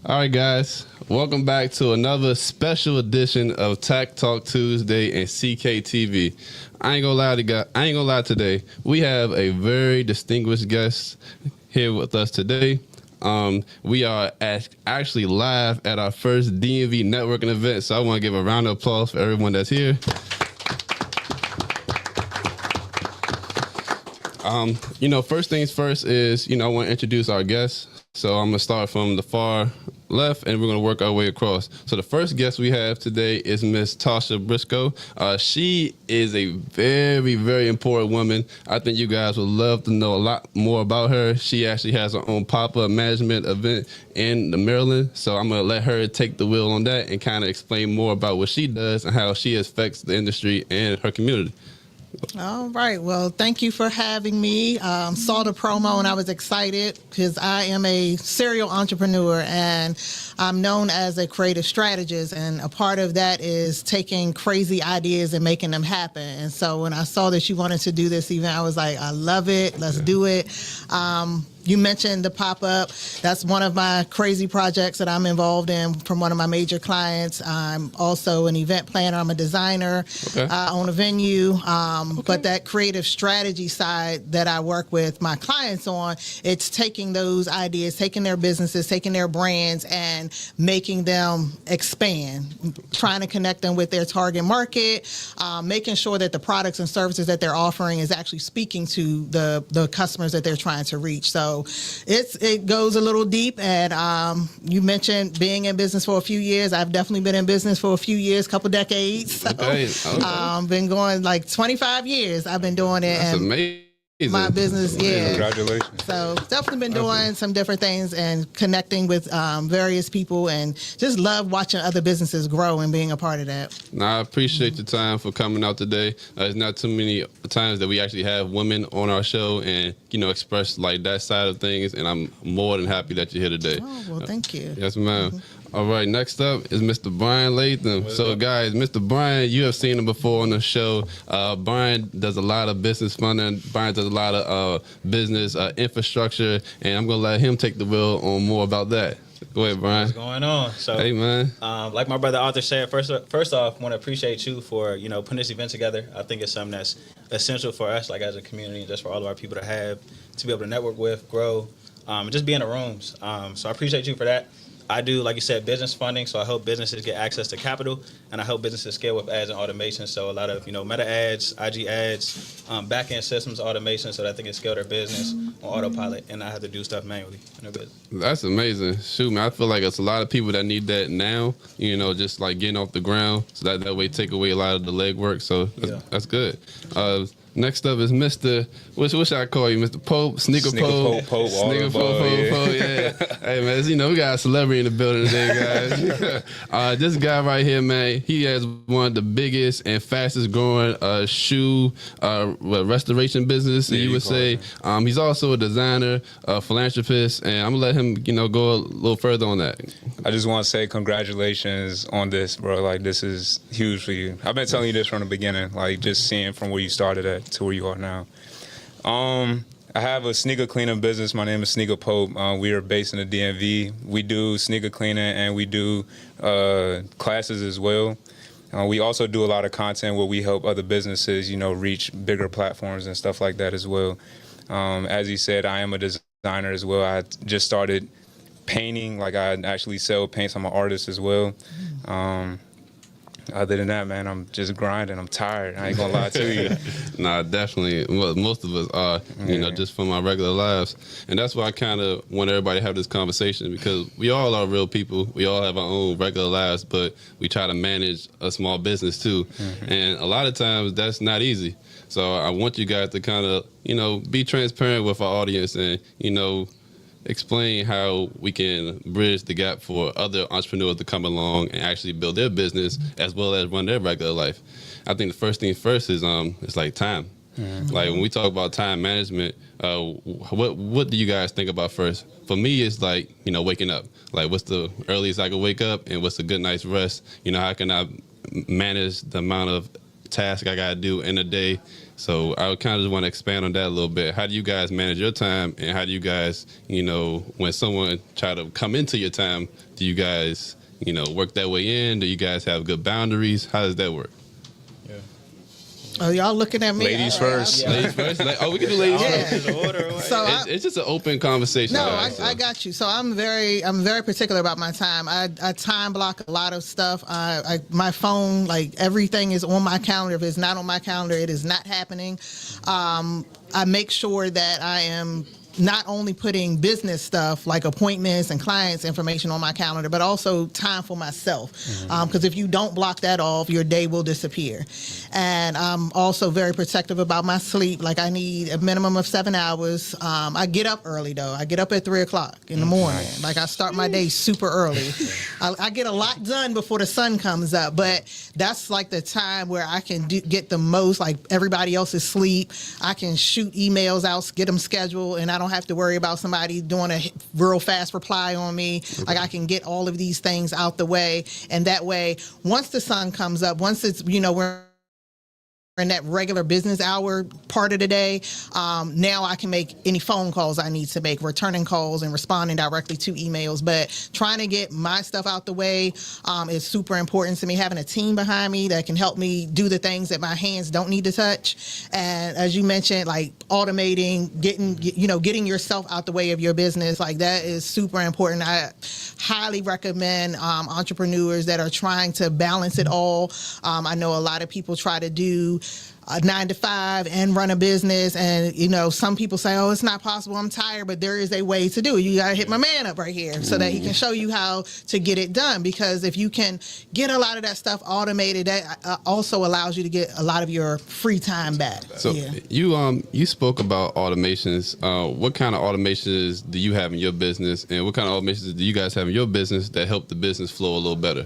All right, guys. Welcome back to another special edition of Tech Talk Tuesday and CKTV. I ain't gonna lie today. We have a very distinguished guest here with us today. We are actually live at our first DMV networking event, so I want to give a round of applause for everyone that's here. First things first is, I want to introduce our guests. So I'm going to start from the far left, and we're going to work our way across. So the first guest we have today is Miss Tasha Briscoe. She is a very, very important woman. I think you guys would love to know a lot more about her. She actually has her own pop-up management event in Maryland. So I'm going to let her take the wheel on that and kind of explain more about what she does and how she affects the industry and her community. All right. Well, thank you for having me. Saw the promo and I was excited because I am a serial entrepreneur and I'm known as a creative strategist. And a part of that is taking crazy ideas and making them happen. And so when I saw that you wanted to do this event, I was like, I love it. Let's do it. You mentioned the pop-up. That's one of my crazy projects that I'm involved in from one of my major clients. I'm also an event planner. I'm a designer. Okay. I own a venue. But that creative strategy side that I work with my clients on, it's taking those ideas, taking their businesses, taking their brands, and making them expand, trying to connect them with their target market, making sure that the products and services that they're offering is actually speaking to the customers that they're trying to reach. So it goes a little deep, and you mentioned being in business for a few years. I've definitely been in business for a few years, couple decades. So, okay. Been going like 25 years. I've been doing it. That's amazing. My business, yeah. Congratulations. So definitely been doing some different things and connecting with various people, and just love watching other businesses grow and being a part of that. I appreciate your time for coming out today. There's not too many times that we actually have women on our show and, express like that side of things, and I'm more than happy that you're here today. Oh, well, thank you. Yes, ma'am. Mm-hmm. All right, next up is Mr. Brian Latham. So, guys, Mr. Brian, you have seen him before on the show. Brian does a lot of business funding. Brian does a lot of business infrastructure, and I'm going to let him take the wheel on more about that. Go ahead, Brian. What's going on? So, hey, man. Like my brother Arthur said, first off, want to appreciate you for, putting this event together. I think it's something that's essential for us, like as a community, and just for all of our people to be able to network with, grow, and just be in the rooms. So I appreciate you for that. I do, like you said, business funding, so I help businesses get access to capital, and I help businesses scale with ads and automation. So a lot of, Meta ads, IG ads, back-end systems automation so that they can scale their business on autopilot and not have to do stuff manually in their business. That's amazing. Shoot, man, I feel like it's a lot of people that need that now, just like getting off the ground, so that way take away a lot of the legwork. So that's good. Next up is Mr. What should I call you, Mr. Pope, Sneaker Pope, Sneaker Pope, yeah. Hey man, we got a celebrity in the building today, guys. This guy right here, man, he has one of the biggest and fastest growing shoe restoration business. You would say. He's also a designer, a philanthropist, and I'm gonna let him, go a little further on that. I just want to say congratulations on this, bro. Like, this is huge for you. I've been telling you this from the beginning, like just seeing from where you started at to where you are now. I have a sneaker cleaning business. My name is Sneaker Pope. We are based in the DMV. We do sneaker cleaning and we do classes as well. We also do a lot of content where we help other businesses, reach bigger platforms and stuff like that as well. As you said, I am a designer as well. I just started painting. Like, I actually sell paints. I'm an artist as well. Other than that, man, I'm just grinding. I'm tired. I ain't gonna lie to you. Nah, definitely. Well, most of us are, just from our regular lives. And that's why I kind of want everybody to have this conversation, because we all are real people. We all have our own regular lives, but we try to manage a small business too. Mm-hmm. And a lot of times that's not easy. So I want you guys to kind of, be transparent with our audience and, explain how we can bridge the gap for other entrepreneurs to come along and actually build their business as well as run their regular life. I think the first thing first is it's like time. Mm-hmm. Like, when we talk about time management, what do you guys think about first? For me, it's like, waking up. Like, what's the earliest I can wake up, and what's a good night's rest? How can I manage the amount of task I gotta do in a day. So I kind of just want to expand on that a little bit. How do you guys manage your time, and how do you guys, when someone try to come into your time, do you guys, work that way in? Do you guys have good boundaries? How does that work? Oh, y'all looking at me? Ladies first. Yeah. Ladies first. We can do ladies Yeah. first. So It's just an open conversation. No, guys, I got you. So I'm very particular about my time. I time block a lot of stuff. My phone, like everything is on my calendar. If it's not on my calendar, it is not happening. I make sure that I am not only putting business stuff like appointments and clients information on my calendar, but also time for myself. Because if you don't block that off, your day will disappear. And I'm also very protective about my sleep. Like I need a minimum of 7 hours. I get up early though. I get up at 3:00 in the morning. Like I start my day super early. I get a lot done before the sun comes up, but that's like the time where I can get the most, like everybody else is asleep. I can shoot emails out, get them scheduled, and I don't have to worry about somebody doing a real fast reply on me. Like I can get all of these things out the way, and that way, once the sun comes up, once it's we're in that regular business hour part of the day, now I can make any phone calls I need to make, returning calls and responding directly to emails. But trying to get my stuff out the way is super important to me. Having a team behind me that can help me do the things that my hands don't need to touch. And as you mentioned, like automating, getting yourself out the way of your business, like that is super important. I highly recommend entrepreneurs that are trying to balance it all. I know a lot of people try to do a 9 to 5 and run a business, and some people say, oh, it's not possible, I'm tired, but there is a way to do it. You got to hit my man up right here so that he can show you how to get it done, because if you can get a lot of that stuff automated, that also allows you to get a lot of your free time back. So you spoke about automations. What kind of automations do you have in your business, and what kind of automations do you guys have in your business that help the business flow a little better?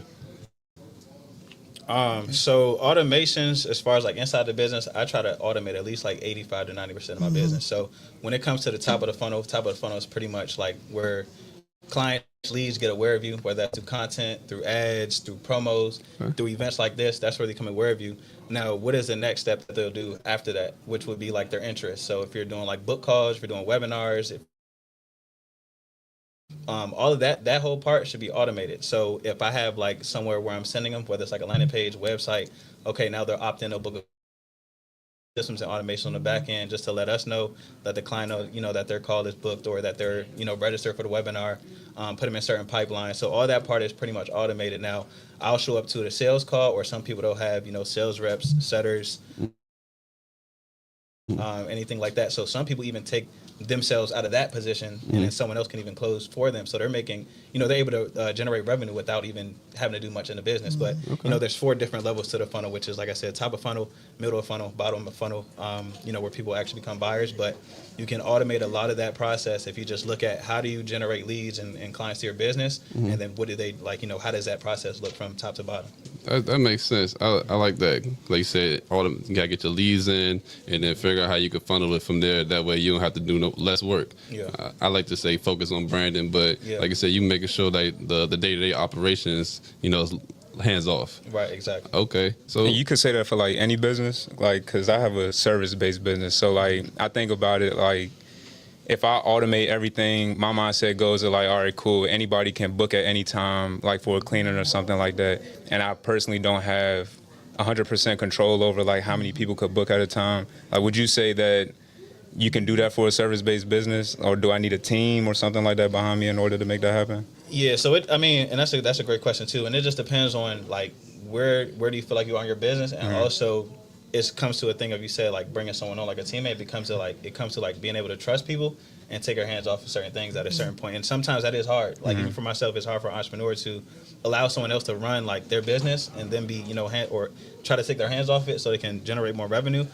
So automations, as far as like inside the business, I try to automate at least like 85 to 90% of my business. So when it comes to the top of the funnel is pretty much like where client leads get aware of you, whether that's through content, through ads, through promos, through events like this. That's where they become aware of you. Now, what is the next step that they'll do after that, which would be like their interest? So if you're doing like book calls, if you're doing webinars, all of that whole part should be automated. So if I have like somewhere where I'm sending them, whether it's like a landing page, website, okay, now they're opt-in, they'll book a systems and automation on the back end just to let us know that the client know, that their call is booked, or that they're, registered for the webinar, put them in certain pipelines. So all that part is pretty much automated. Now I'll show up to the sales call, or some people they'll have, sales reps, setters, anything like that. So some people even take themselves out of that position, and then someone else can even close for them. So they're making, they're able to generate revenue without even having to do much in the business. But, there's 4 different levels to the funnel, which is, like I said, top of funnel, middle of funnel, bottom of funnel, where people actually become buyers. But you can automate a lot of that process if you just look at how do you generate leads and clients to your business, and then what do they like, how does that process look from top to bottom? That makes sense. I like that. Like you said, you got to get your leads in and then figure out how you can funnel it from there. That way you don't have to do less work. Yeah. I like to say focus on branding, but like I said, you making sure that the day-to-day operations, is hands off. Right, exactly. Okay. So And you could say that for like any business, like, because I have a service-based business. So like I think about it like, if I automate everything, my mindset goes to like, all right, cool. Anybody can book at any time, like for a cleaning or something like that. And I personally don't have 100% control over like how many people could book at a time. Like, would you say that you can do that for a service-based business, or do I need a team or something like that behind me in order to make that happen? Yeah, so and that's a great question too, and it just depends on like where do you feel like you are in your business, and also it comes to a thing of, you said like bringing someone on like a teammate, it comes to like being able to trust people and take our hands off of certain things at a certain point. And sometimes that is hard. Like even for myself, it's hard for an entrepreneur to allow someone else to run like their business and then be, or try to take their hands off it so they can generate more revenue.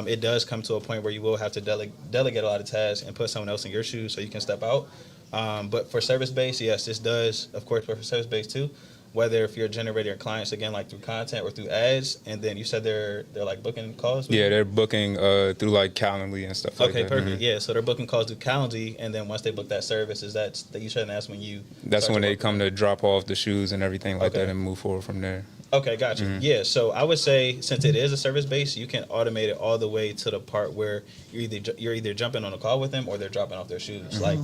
It does come to a point where you will have to delegate a lot of tasks and put someone else in your shoes so you can step out. But for service-based, yes, this does, of course, work for service-based too. Whether if you're generating your clients, again, like through content or through ads, and then you said they're like booking calls? Yeah, they're booking through like Calendly and stuff like that. Okay, perfect. Yeah, so they're booking calls through Calendly, and then once they book that service, is that you said, and that's when you... That's when they come to drop off the shoes and everything like that and move forward from there. Okay, gotcha. Yeah, so I would say since it is a service base, you can automate it all the way to the part where you're either jumping on a call with them or they're dropping off their shoes. Like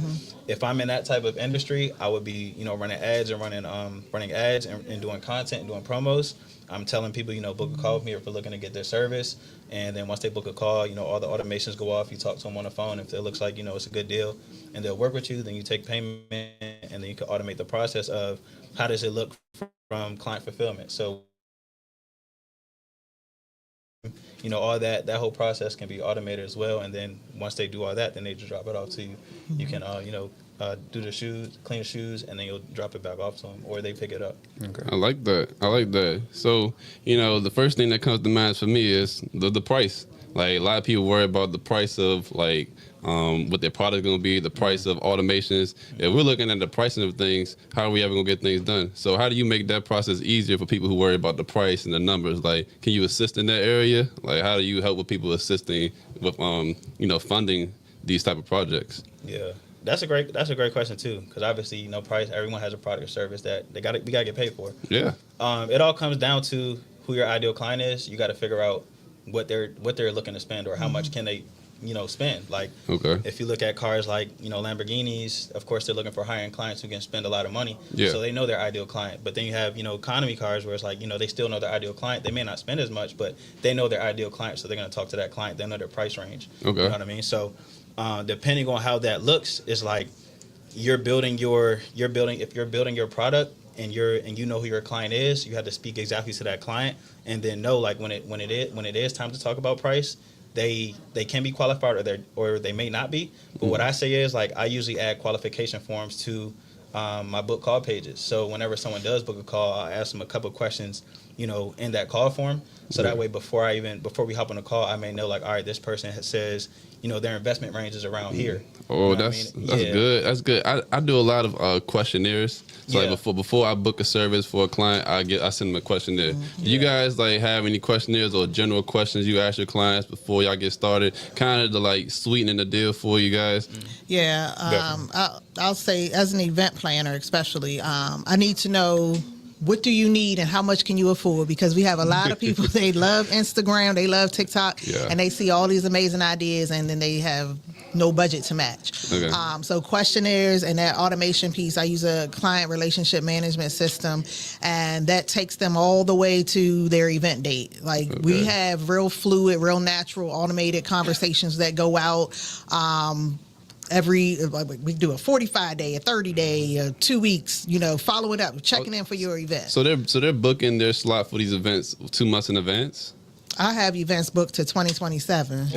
if I'm in that type of industry, I would be running ads and running ads and doing content and doing promos. I'm telling people book a call with me if they're looking to get their service, and then once they book a call, all the automations go off. You talk to them on the phone if it looks like it's a good deal, and they'll work with you. Then you take payment, and then you can automate the process of how does it look from client fulfillment. So all that whole process can be automated as well. And then once they do all that, then they just drop it off to you. You can do the shoes, clean the shoes, and then you'll drop it back off to them, or they pick it up. Okay. I like that. So the first thing that comes to mind for me is the price. Like a lot of people worry about the price of like what their product going to be, the price of automations. If we're looking at the pricing of things, how are we ever going to get things done? So how do you make that process easier for people who worry about the price and the numbers? Like, can you assist in that area? Like, how do you help with people assisting with funding these type of projects? Yeah. That's a great question too, because obviously price. Everyone has a product or service that we gotta get paid for. Yeah. It all comes down to who your ideal client is. You got to figure out what they're looking to spend, or how much can they spend. Like, okay, if you look at cars like Lamborghinis, of course they're looking for high-end clients who can spend a lot of money. Yeah. So they know their ideal client. But then you have economy cars where it's like they still know their ideal client. They may not spend as much, but they know their ideal client, so they're going to talk to that client. They know their price range. Okay. You know what I mean? So depending on how that looks, is like if you're building your product and you know who your client is, you have to speak exactly to that client, and then know like when it is time to talk about price, they can be qualified or they may not be. But what I say is, like, I usually add qualification forms to my book call pages. So whenever someone does book a call, I ask them a couple of questions, in that call form. So that way, before we hop on a call, I may know, like, all right, this person says, their investment range is around here. Oh, that's good. That's good. I do a lot of questionnaires. So like before I book a service for a client, I send them a questionnaire. Do you guys like have any questionnaires or general questions you ask your clients before y'all get started, kind of to like sweeten the deal for you guys? Yeah, I'll say as an event planner, especially, I need to know, what do you need and how much can you afford? Because we have a lot of people, they love Instagram, they love TikTok, and they see all these amazing ideas, and then they have no budget to match. Okay. So questionnaires and that automation piece, I use a client relationship management system, and that takes them all the way to their event date. Like, we have real fluid, real natural, automated conversations that go out. We do a 45-day, a 30-day, 2 weeks, following up, checking in for your event. So they're booking their slot for these events 2 months in advance? I have events booked to 2027.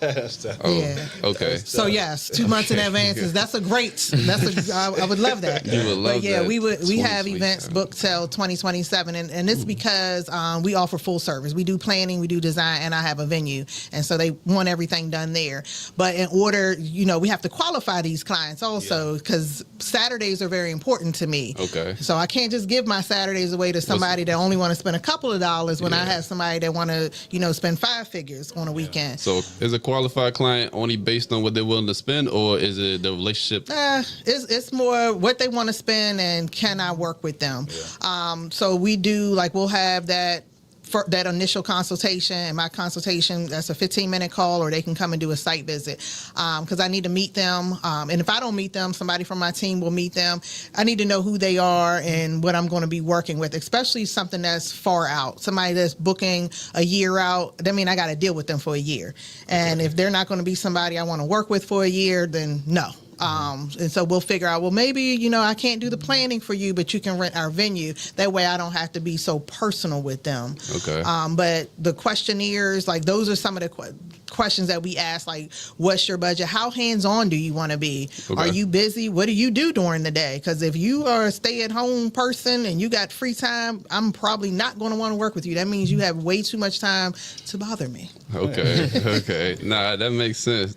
Yeah. Okay. So yes, 2 months in advance I would love that. You would love that. We have events booked till 2027, and it's because we offer full service. We do planning, we do design, and I have a venue, and so they want everything done there. But in order, we have to qualify these clients also, because Saturdays are very important to me. Okay. So I can't just give my Saturdays away to somebody that only want to spend a couple of dollars when I have somebody that want to spend 5 figures on a weekend. So is a qualified client only based on what they're willing to spend, or is it the relationship? It's more what they want to spend and can I work with them. So we do, we'll have that initial consultation, and my consultation, that's a 15-minute call, or they can come and do a site visit, because I need to meet them, and if I don't meet them, somebody from my team will meet them. I need to know who they are and what I'm going to be working with, especially something that's far out. Somebody that's booking a year out, that means I got to deal with them for a year, and if they're not going to be somebody I want to work with for a year, then no. And so we'll figure out, well, maybe, I can't do the planning for you, but you can rent our venue. That way I don't have to be so personal with them. Okay. But the questionnaires, those are some of the questions that we ask, like, what's your budget? How hands-on do you want to be? Okay. Are you busy? What do you do during the day? Because if you are a stay-at-home person and you got free time, I'm probably not going to want to work with you. That means you have way too much time to bother me. Okay. Okay. Nah, that makes sense.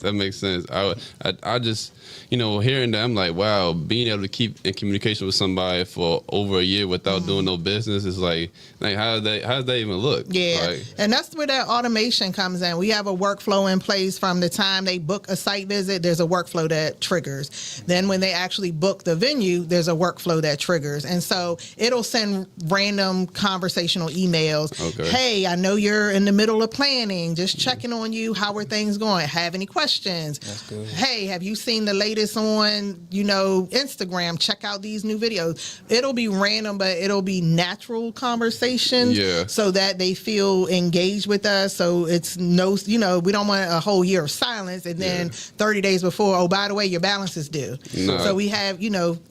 I just, hearing that, I'm like, wow, being able to keep in communication with somebody for over a year without doing no business is like how does that even look? Yeah, Like, and that's where that automation comes in. We have a workflow in place from the time they book a site visit. There's a workflow that triggers. Then when they actually book the venue, there's a workflow that triggers. And so it'll send random conversational emails. Okay. Hey, I know you're in the middle of planning. Just checking on you. How are things going? Have any questions? That's good. Hey, have you seen the latest on, Instagram? Check out these new videos. It'll be random, but it'll be natural conversations. Yeah. So that they feel engaged with us. So it's we don't want a whole year of silence and then 30 days before, oh, by the way, your balance is due. No. So we have,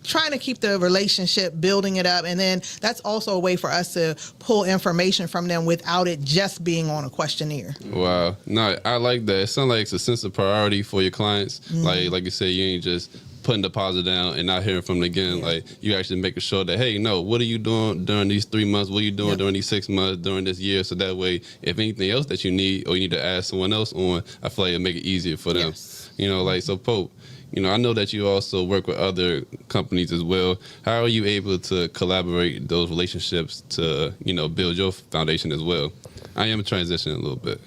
trying to keep the relationship, building it up. And then that's also a way for us to pull information from them without it just being on a questionnaire. wow. No, I like that. It sounds like it's a sense of priority for your clients. Like you said, you ain't just putting deposit down and not hearing from them again. Yeah. Like, you actually making sure that, hey, no, what are you doing during these 3 months? What are you doing during these 6 months, during this year? So that way, if anything else that you need or you need to ask someone else on, I feel like it'll make it easier for them. Yes. So Pope, I know that you also work with other companies as well. How are you able to collaborate those relationships to, build your foundation as well? I am transitioning a little bit.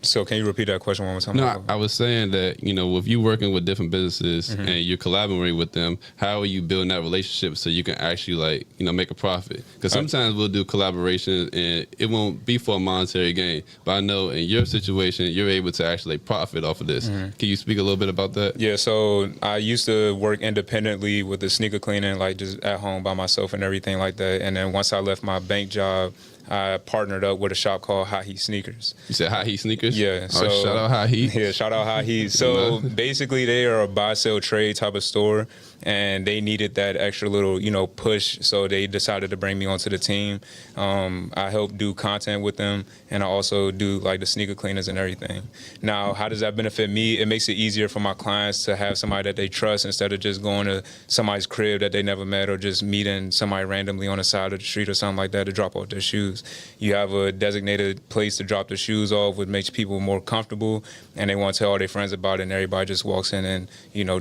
So can you repeat that question one more time? No, I was saying that, with you working with different businesses and you're collaborating with them, how are you building that relationship so you can actually make a profit? Because sometimes we'll do collaboration and it won't be for a monetary gain. But I know in your situation, you're able to actually profit off of this. Can you speak a little bit about that? Yeah, so I used to work independently with the sneaker cleaning, like just at home by myself and everything like that. And then once I left my bank job, I partnered up with a shop called High Heat Sneakers. You said High Heat Sneakers? Yeah. So, shout out High Heat. Yeah, shout out High Heat. So basically they are a buy, sell, trade type of store, and they needed that extra little, push. So they decided to bring me onto the team. I help do content with them, and I also do like the sneaker cleaners and everything. Now, how does that benefit me? It makes it easier for my clients to have somebody that they trust instead of just going to somebody's crib that they never met or just meeting somebody randomly on the side of the street or something like that to drop off their shoes. You have a designated place to drop their shoes off, which makes people more comfortable, and they want to tell all their friends about it, and everybody just walks in and,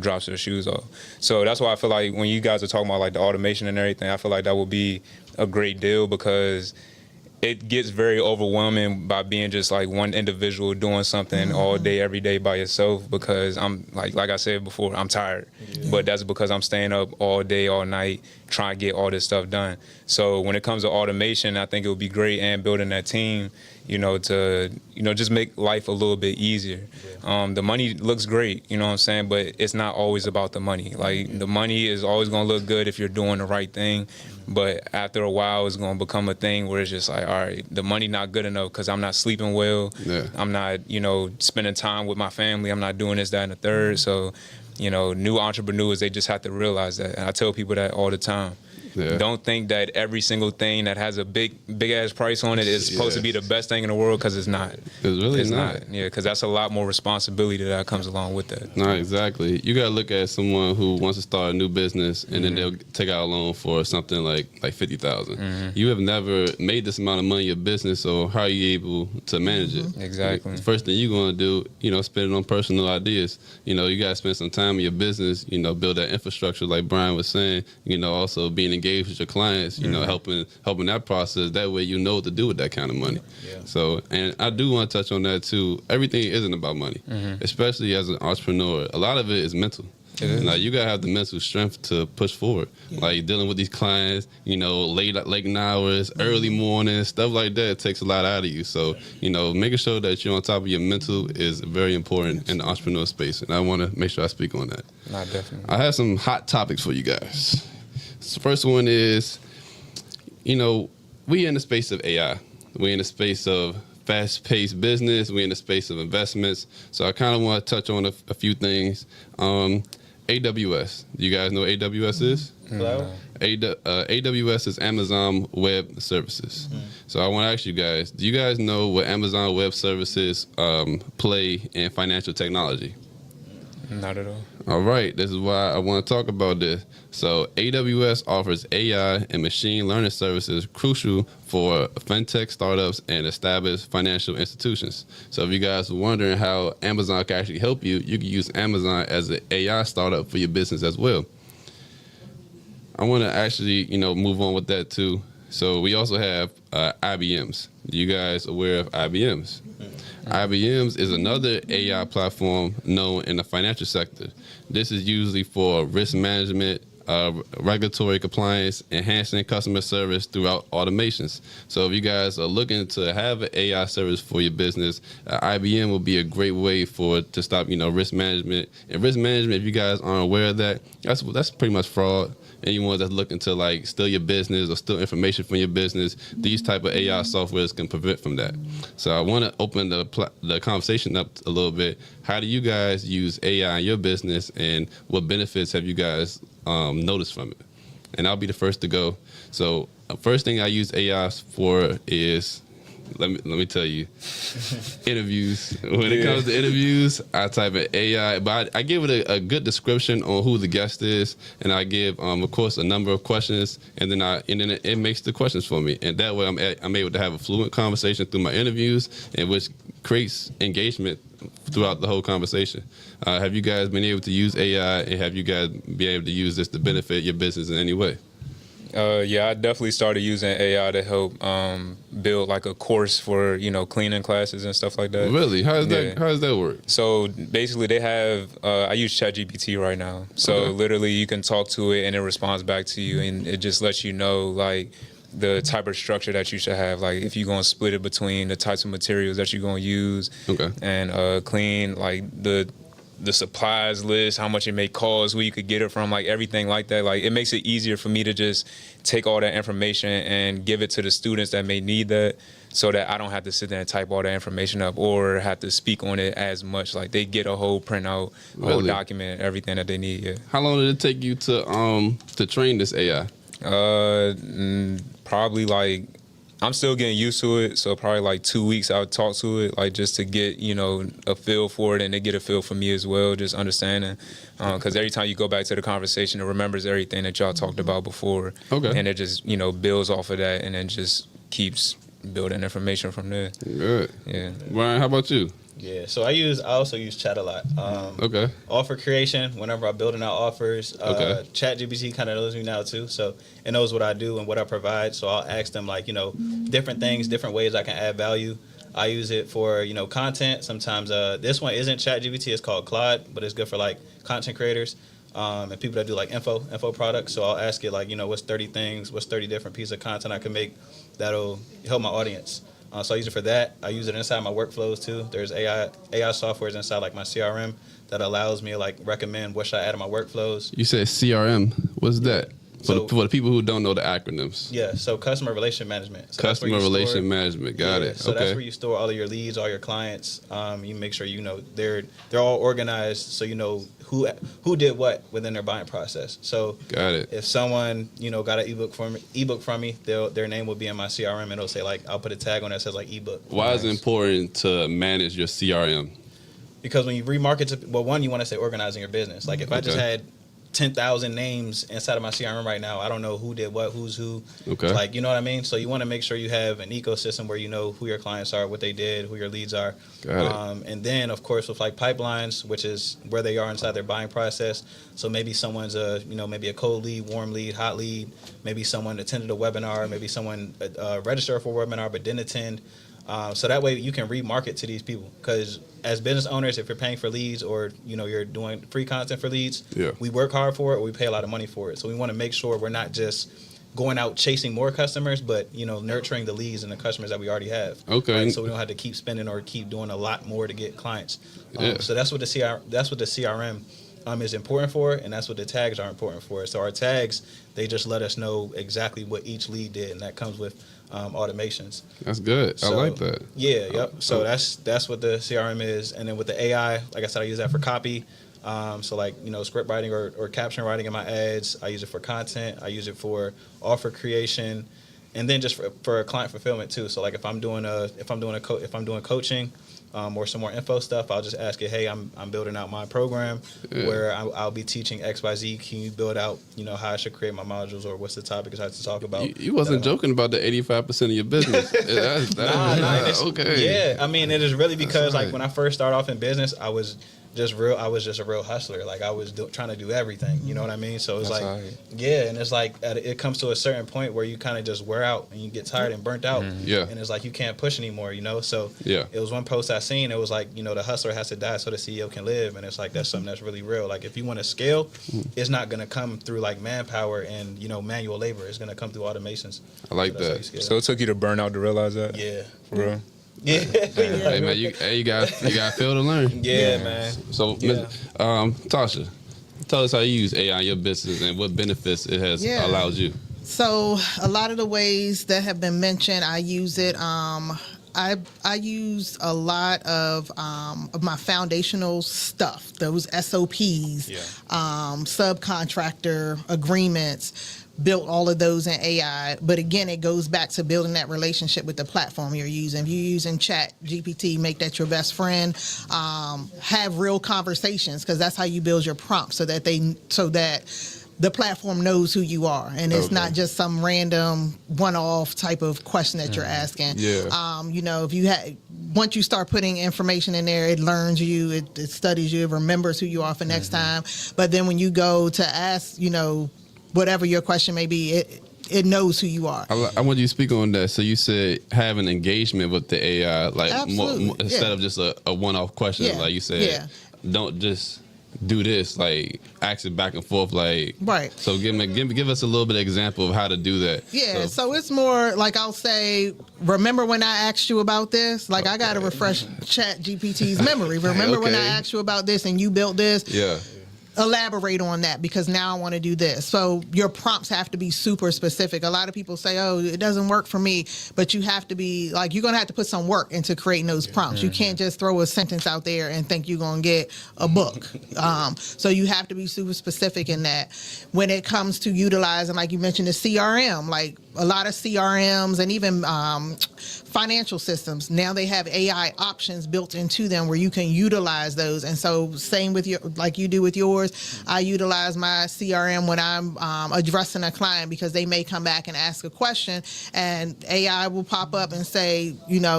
drops their shoes off. So that's why I feel like when you guys are talking about like the automation and everything, I feel like that would be a great deal because it gets very overwhelming by being just like one individual doing something all day, every day by yourself, because I'm like I said before, I'm tired. But that's because I'm staying up all day, all night, trying to get all this stuff done. So when it comes to automation, I think it would be great, and building that team, to just make life a little bit easier. The money looks great, what I'm saying, but it's not always about the money. Like, the money is always going to look good if you're doing the right thing, but after a while, it's going to become a thing where it's just like, all right, the money not good enough because I'm not sleeping well. Yeah. I'm not, spending time with my family. I'm not doing this, that, and the third. So, new entrepreneurs, they just have to realize that. And I tell people that all the time. Yeah. Don't think that every single thing that has a big ass price on it is supposed to be the best thing in the world, because it's not. It's really not. Yeah, because that's a lot more responsibility that comes along with that. No, exactly. You gotta look at someone who wants to start a new business and then they'll take out a loan for something like $50,000. You have never made this amount of money in your business, so how are you able to manage it? Exactly. The first thing you're gonna do, spend it on personal ideas. You gotta spend some time in your business. Build that infrastructure, like Brian was saying. Also being engaged with your clients. Helping that process. That way, what to do with that kind of money. Yeah. So, and I do want to touch on that too. Everything isn't about money, especially as an entrepreneur. A lot of it is mental. Like, you gotta have the mental strength to push forward. Like, dealing with these clients, late hours, early mornings, stuff like that takes a lot out of you. So, making sure that you're on top of your mental is very important in the entrepreneur space. And I want to make sure I speak on that. Not definitely. I have some hot topics for you guys. So the first one is, we in the space of AI. We in the space of fast-paced business. We in the space of investments. So I kind of want to touch on a few things. AWS. Do you guys know what AWS is? Hello? AWS is Amazon Web Services. So I want to ask you guys, do you guys know what Amazon Web Services play in financial technology? Not at all. All right, this is why I want to talk about this. So, AWS offers AI and machine learning services crucial for fintech startups and established financial institutions. So, if you guys are wondering how Amazon can actually help you, you can use Amazon as an AI startup for your business as well. I want to actually, move on with that too. So, we also have IBMs. You guys aware of IBMs? IBM's is another AI platform known in the financial sector. This is usually for risk management, regulatory compliance, enhancing customer service throughout automations. So if you guys are looking to have an AI service for your business, IBM will be a great way to stop, risk management. And risk management, if you guys aren't aware of that, that's pretty much fraud. Anyone that's looking to steal your business or steal information from your business, these type of AI softwares can prevent from that. So I want to open the conversation up a little bit. How do you guys use AI in your business, and what benefits have you guys noticed from it? And I'll be the first to go. So first thing I use AI for is, let me tell you, interviews. When it comes to interviews, I type in AI, but I give it a good description on who the guest is, and I give, of course, a number of questions, and then it makes the questions for me, and that way I'm able to have a fluent conversation through my interviews, and which creates engagement throughout the whole conversation. Have you guys been able to use AI, and have you guys been able to use this to benefit your business in any way? Yeah, I definitely started using AI to help build a course for cleaning classes and stuff like that. Really? How does that work? So basically, they have I use ChatGPT right now. So literally, you can talk to it and it responds back to you, and it just lets you know the type of structure that you should have, if you're going to split it between the types of materials that you're going to use, and clean the supplies list, how much it may cost, where you could get it from, everything like that. It makes it easier for me to just take all that information and give it to the students that may need that, so that I don't have to sit there and type all that information up or have to speak on it as much. They get a whole printout, whole document, everything that they need. Yeah. How long did it take you to train this AI? Probably I'm still getting used to it, so probably 2 weeks I would talk to it, just to get, a feel for it, and they get a feel for me as well, just understanding. Because every time you go back to the conversation, it remembers everything that y'all talked about before. Okay. And it just, builds off of that, and then just keeps building information from there. Good. Yeah. Ryan, how about you? Yeah, so I also use chat a lot. Offer creation, whenever I'm building out offers. ChatGPT kind of knows me now too, so it knows what I do and what I provide. So I'll ask them different things, different ways I can add value. I use it for content. Sometimes this one isn't ChatGPT, it's called Claude, but it's good for content creators and people that do info products. So I'll ask it what's 30 things, what's 30 different pieces of content I can make that'll help my audience. So I use it for that. I use it inside my workflows too. There's AI softwares inside my CRM that allows me to recommend what should I add in my workflows. You said CRM. What's that? For the people who don't know the acronyms. Yeah, so customer relation management. So customer relation management. Got it. So that's where you store all of your leads, all your clients. You make sure they're all organized, so you know who did what within their buying process. So got it. If someone got an ebook from me, their name will be in my CRM, and it'll say I'll put a tag on that says ebook. Why is it important to manage your CRM? Because when you remarket one, you want to say organizing your business. If I just had 10,000 names inside of my CRM right now, I don't know who did what, who's who. Okay. You know what I mean? So you want to make sure you have an ecosystem where you know who your clients are, what they did, who your leads are. Got it. And then, of course, with pipelines, which is where they are inside their buying process. So maybe someone's maybe a cold lead, warm lead, hot lead. Maybe someone attended a webinar. Maybe someone registered for a webinar but didn't attend. So that way you can remarket to these people, because as business owners, if you're paying for leads or you're doing free content for leads, we work hard for it, or we pay a lot of money for it. So we want to make sure we're not just going out chasing more customers, but nurturing the leads and the customers that we already have. Okay. Right? So we don't have to keep spending or keep doing a lot more to get clients. So that's what the CRM is important for, and that's what the tags are important for. So our tags, they just let us know exactly what each lead did, and that comes with automations. That's good. So, I like that. Yeah, yep. So that's what the CRM is. And then with the AI, like I said, I use that for copy. So script writing or caption writing in my ads. I use it for content. I use it for offer creation. and then just for client fulfillment too. So like if I'm doing coaching. Or some more info stuff, I'll just ask it, hey, I'm building out my program where I'll be teaching XYZ. Can you build out, how I should create my modules, or what's the topic I have to talk about? You wasn't joking about the 85% of your business. Okay. Yeah, I mean, it is really because like when I first started off in business, I was just a real hustler. Like I was trying to do everything. You know what I mean? So it's and it's like it comes to a certain point where you kind of just wear out and you get tired and burnt out. Yeah. And it's like you can't push anymore. So yeah. It was one post I seen. It was like the hustler has to die so the CEO can live, and it's like that's something that's really real. Like if you want to scale, it's not gonna come through like manpower and manual labor. It's gonna come through automations. I like that. So it took you to burn out to realize that? Yeah. For real? Yeah. Hey man, you got feel to learn. Yeah, man. So, Tasha, tell us how you use AI in your business and what benefits it has allowed you. So a lot of the ways that have been mentioned, I use it. I use a lot of my foundational stuff, those SOPs, subcontractor agreements. Built all of those in AI, but again, it goes back to building that relationship with the platform you're using. If you're using Chat GPT, make that your best friend. Have real conversations, because that's how you build your prompts, so that the platform knows who you are, and it's not just some random one-off type of question that you're asking. Yeah. If you once you start putting information in there, it learns you, it studies you, it remembers who you are for next time. But then when you go to ask, whatever your question may be, it knows who you are. I want you to speak on that. So you said have an engagement with the AI, like instead of just a one-off question, like you said. Don't just do this, like ask it back and forth, like right. So give us a little bit of example of how to do that. Yeah, so it's more like I'll say, remember when I asked you about this? Like I got to refresh Chat GPT's memory. Remember when I asked you about this and you built this? Yeah. Elaborate on that, because now I want to do this. So your prompts have to be super specific. A lot of people say, oh, it doesn't work for me, but you have to be like, you're going to have to put some work into creating those prompts. You can't just throw a sentence out there and think you're going to get a book. So you have to be super specific in that. When it comes to utilizing, like you mentioned, the CRM, like a lot of CRMs and even financial systems, now they have AI options built into them where you can utilize those. And so same with like you do with yours, I utilize my CRM when I'm addressing a client, because they may come back and ask a question and AI will pop up and say,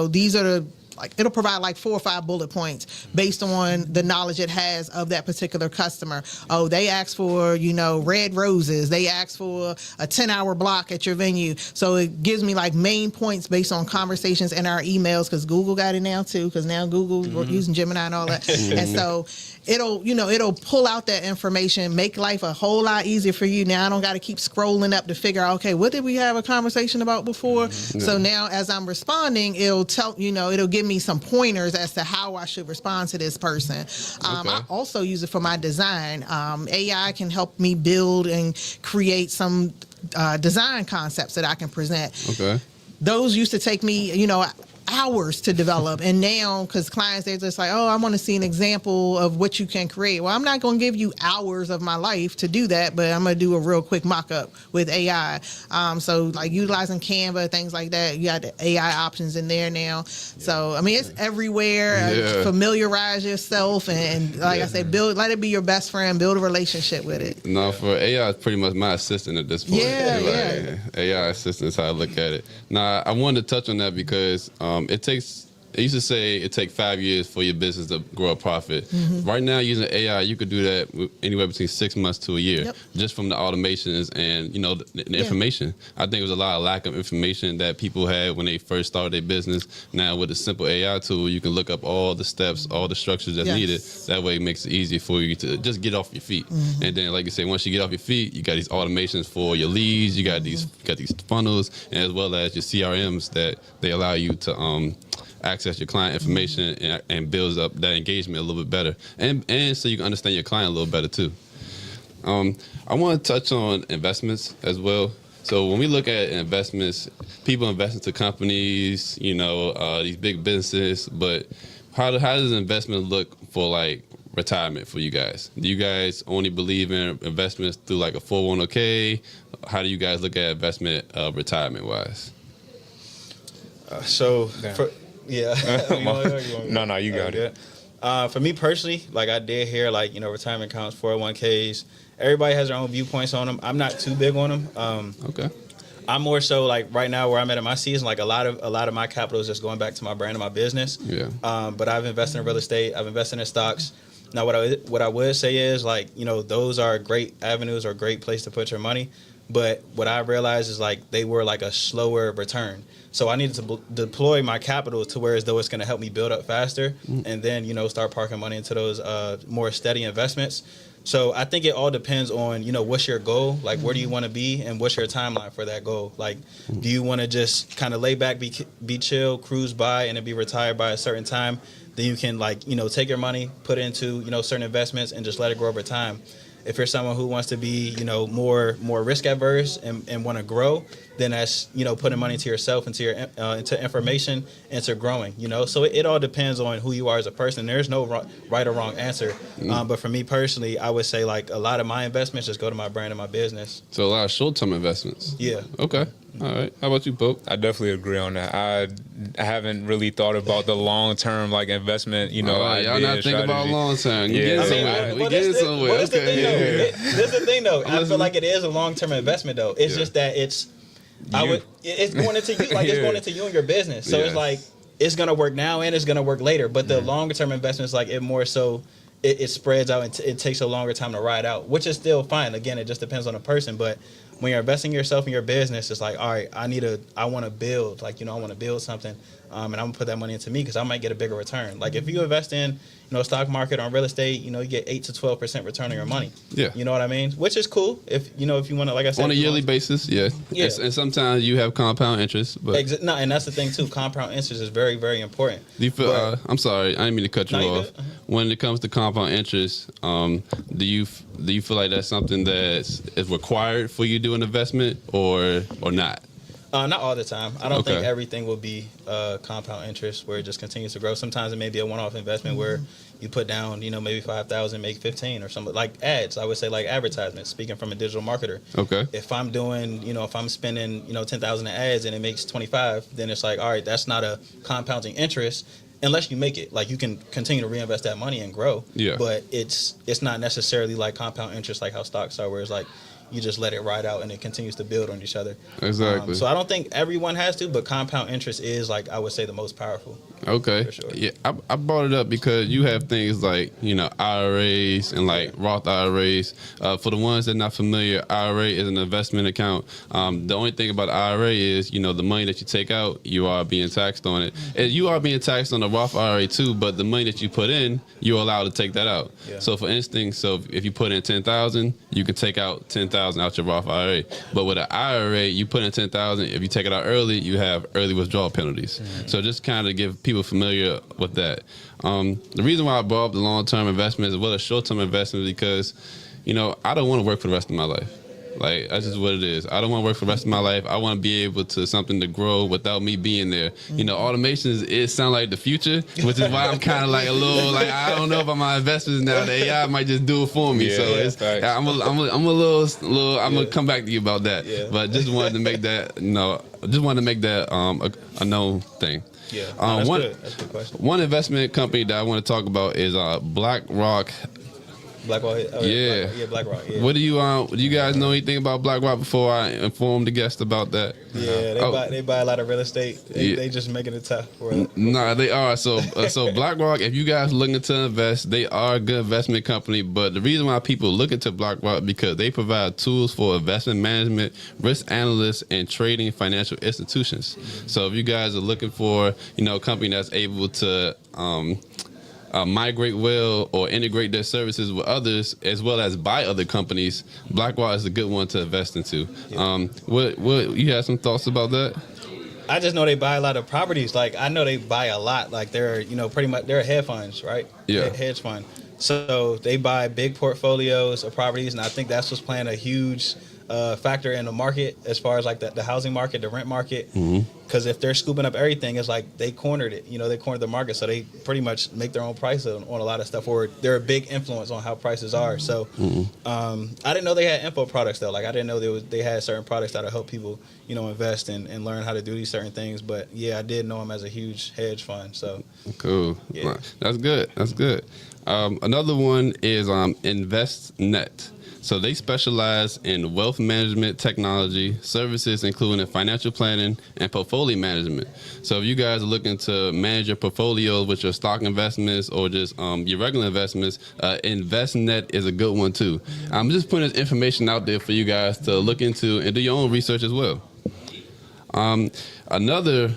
these are the, like it'll provide like 4 or 5 bullet points based on the knowledge it has of that particular customer. Oh, they asked for, red roses. They asked for a 10-hour block at your venue. So it gives me like main points based on conversations in our emails, because Google got it now too, because now Google, we're using Gemini and all that. And so it'll pull out that information, make life a whole lot easier for you. Now I don't got to keep scrolling up to figure out, okay, what did we have a conversation about before? So now as I'm responding, it'll tell, it'll give me some pointers as to how I should respond to this person. I also use it for my design. AI can help me build and create some design concepts that I can present. Okay. Those used to take me, hours to develop, and now because clients, they're just like, oh, I want to see an example of what you can create. Well, I'm not going to give you hours of my life to do that, but I'm going to do a real quick mock-up with AI. So like utilizing Canva, things like that, you got the AI options in there now. So I mean, it's everywhere. Familiarize yourself, and like I said, let it be your best friend, build a relationship with it. No, for AI, it's pretty much my assistant at this point. AI assistant is how I look at it. Now, I wanted to touch on that because it used to say it takes 5 years for your business to grow a profit. Right now, using AI, you could do that anywhere between 6 months to a year, just from the automations and the information. I think it was a lot of lack of information that people had when they first started their business. Now with a simple AI tool, you can look up all the steps, all the structures that's needed. That way, it makes it easy for you to just get off your feet. And then, like you say, once you get off your feet, you got these automations for your leads. You got these funnels, and as well as your CRMs that they allow you to access your client information and builds up that engagement a little bit better, and so you can understand your client a little better too. I want to touch on investments as well. So when we look at investments, people invest into companies, these big businesses, but how does investment look for like retirement for you guys? Do you guys only believe in investments through like a 401k? How do you guys look at investment retirement wise? Yeah. No, you got it. For me personally, like I did hear, like, retirement accounts, 401ks. Everybody has their own viewpoints on them. I'm not too big on them. Okay. I'm more so like right now where I'm at in my season. Like a lot of my capital is just going back to my brand and my business. Yeah. But I've invested in real estate. I've invested in stocks. Now, what I would say is, like, those are great avenues or great place to put your money. But what I realized is, like, they were like a slower return. So I needed to deploy my capital to where as though it's going to help me build up faster, and then start parking money into those more steady investments. So I think it all depends on what's your goal, like where do you want to be, and what's your timeline for that goal. Like, do you want to just kind of lay back, be chill, cruise by, and then be retired by a certain time? Then you can take your money, put it into certain investments, and just let it grow over time. If you're someone who wants to be, more risk adverse and want to grow, then that's, putting money into yourself, into your into information, into growing. So it all depends on who you are as a person. There's no right or wrong answer. But for me personally, I would say like a lot of my investments just go to my brand and my business. So a lot of short-term investments. Yeah. Okay. All right. How about you, Pope? I definitely agree on that. I haven't really thought about the long-term investment. Y'all not thinking about strategy. long-term. Yeah. Getting somewhere. We getting somewhere. This is the thing though. I feel like it is a long-term investment though. It's just that it's going into you, like it's going into you and your business. So it's like it's gonna work now and it's gonna work later. But the longer-term investment is like it more so. It spreads out and it takes a longer time to ride out, which is still fine. Again, it just depends on the person. But when you're investing in yourself in your business, it's like, all right, I want to build, I want to build something, and I'm gonna put that money into me because I might get a bigger return. Like if you invest in, stock market or real estate, you get 8 to 12% return on your money. Yeah. You know what I mean? Which is cool if you want to, like I said, On a yearly basis, yeah. And sometimes you have compound interest, but no, and that's the thing too. Compound interest is very, very important. do you feel? I'm sorry, I didn't mean to cut you No, you off. good. When it comes to compound interest, do you feel like that's something that is required for you to do an investment or not? Not all the time. I don't think Okay. everything will be compound interest where it just continues to grow. Sometimes it may be a one-off investment where you put down, maybe 5,000, make 15 or something like ads. I would say like advertisements. Speaking from a digital marketer, Okay. if I'm doing, if I'm spending, 10,000 in ads and it makes 25, then it's like, all right, that's not a compounding interest. Unless you make it, like you can continue to reinvest that money and grow. Yeah. But it's not necessarily like compound interest like how stocks are, where it's like you just let it ride out and it continues to build on each other. Exactly. So I don't think everyone has to, but compound interest is like I would say the most powerful. Okay. For sure. Yeah, I brought it up because you have things like, IRAs and like Roth IRAs. For the ones that are not familiar, IRA is an investment account. The only thing about IRA is, the money that you take out, you are being taxed on it. And you are being taxed on the Roth IRA too, but the money that you put in, you're allowed to take that out. Yeah. So for instance, if you put in 10,000, you can take out 10,000 out your Roth IRA. But with an IRA, you put in 10,000. If you take it out early, you have early withdrawal penalties. So just kind of give people familiar with that. The reason why I brought up the long-term investments as well as short-term investments because, I don't want to work for the rest of my life. Like, that's just what it is. I don't want to work for the rest of my life. I want to be able to something to grow without me being there. Automation sound like the future, which is why I'm kind of like a little, like, I don't know about my investments now. The AI might just do it for me. Yeah, So yeah, facts. I'm a little, I'm going to come back to you about that. Yeah. But just wanted to make that, a known thing. Yeah. That's one, good. That's a good question. One investment company that I want to talk about is BlackRock. BlackRock. Yeah. BlackRock. Yeah. What do you guys know anything about BlackRock before I inform the guest about that? Yeah, they buy a lot of real estate. Yeah. They just making it tough for it. Nah, they are. So BlackRock, if you guys looking to invest, they are a good investment company. But the reason why people look into BlackRock because they provide tools for investment management, risk analysts, and trading financial institutions. So if you guys are looking for, a company that's able to migrate well or integrate their services with others as well as buy other companies, BlackRock is a good one to invest into. What you have some thoughts about that? I just know they buy a lot of properties. Like I know they buy a lot. Like they're pretty much they're hedge funds, right? Yeah. Hedge fund. So they buy big portfolios of properties, and I think that's what's playing a huge factor in the market as far as like the housing market, the rent market. Because if they're scooping up everything, it's like they cornered it. They cornered the market, so they pretty much make their own price on a lot of stuff, or they're a big influence on how prices are. So I didn't know they had info products though. Like I didn't know they had certain products that'll help people, invest and learn how to do these certain things. But yeah, I did know them as a huge hedge fund. So cool. Yeah. That's good. That's good. Another one is InvestNet. So they specialize in wealth management technology services, including financial planning and portfolio management. So if you guys are looking to manage your portfolio with your stock investments or just your regular investments, InvestNet is a good one too. I'm just putting this information out there for you guys to look into and do your own research as well. Another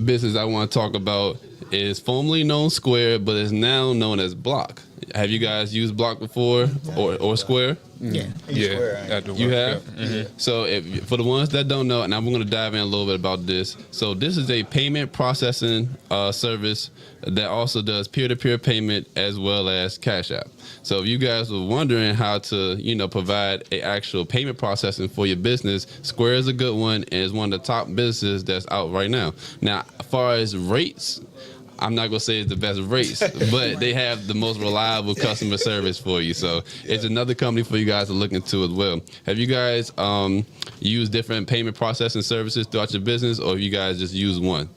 business I want to talk about is formerly known Square, but is now known as Block. Have you guys used Block before or Square? Yeah. At the You work, have? yeah. Mhm. So for the ones that don't know, and I'm going to dive in a little bit about this. So this is a payment processing service that also does peer-to-peer payment as well as Cash App. So if you guys were wondering how to, provide a actual payment processing for your business, Square is a good one and is one of the top businesses that's out right now. Now, as far as rates, I'm not going to say it's the best rates, but they have the most reliable customer service for you. So it's another company for you guys to look into as well. Have you guys used different payment processing services throughout your business, or have you guys just use one?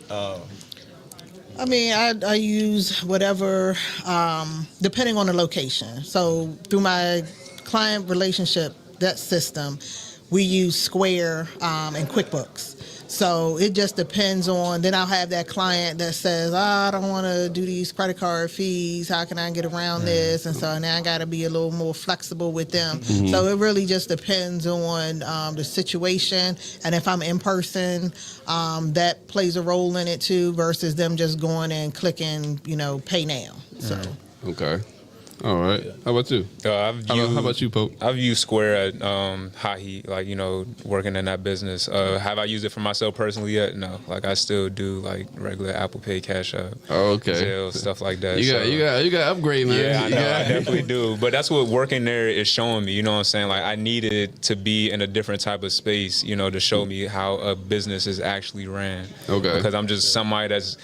I mean, I use whatever, depending on the location. So through my client relationship, that system, we use Square and QuickBooks. So it just depends on, then I'll have that client that says, I don't want to do these credit card fees. How can I get around this? And so now I got to be a little more flexible with them. So it really just depends on the situation. And if I'm in person, that plays a role in it too, versus them just going and clicking, pay now. So. Okay. All right. How about you? How about you, Pope? I've used Square at high heat, working in that business. Have I used it for myself personally yet? No. I still do regular Apple Pay, Cash App, Zelle, stuff like that. You got upgrade, man. Yeah, I know, I definitely do. But that's what working there is showing me. You know what I'm saying? I needed to be in a different type of space, to show me how a business is actually ran. Okay. Because I'm just somebody that's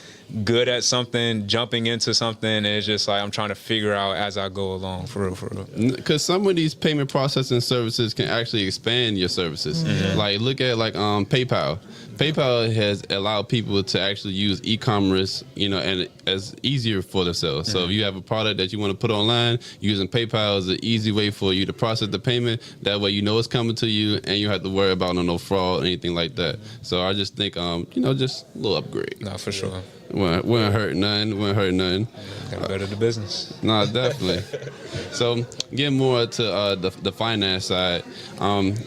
good at something, jumping into something, and it's just I'm trying to figure out as I go along, for real. Because some of these payment processing services can actually expand your services. Look at PayPal. PayPal has allowed people to actually use e-commerce, and as easier for themselves. So if you have a product that you want to put online, using PayPal is an easy way for you to process the payment. That way, it's coming to you, and you don't have to worry about no fraud or anything like that. So I just think, just a little upgrade. No, for sure. Wouldn't hurt nothing. Got better the business. No, definitely. So, getting more to the finance side,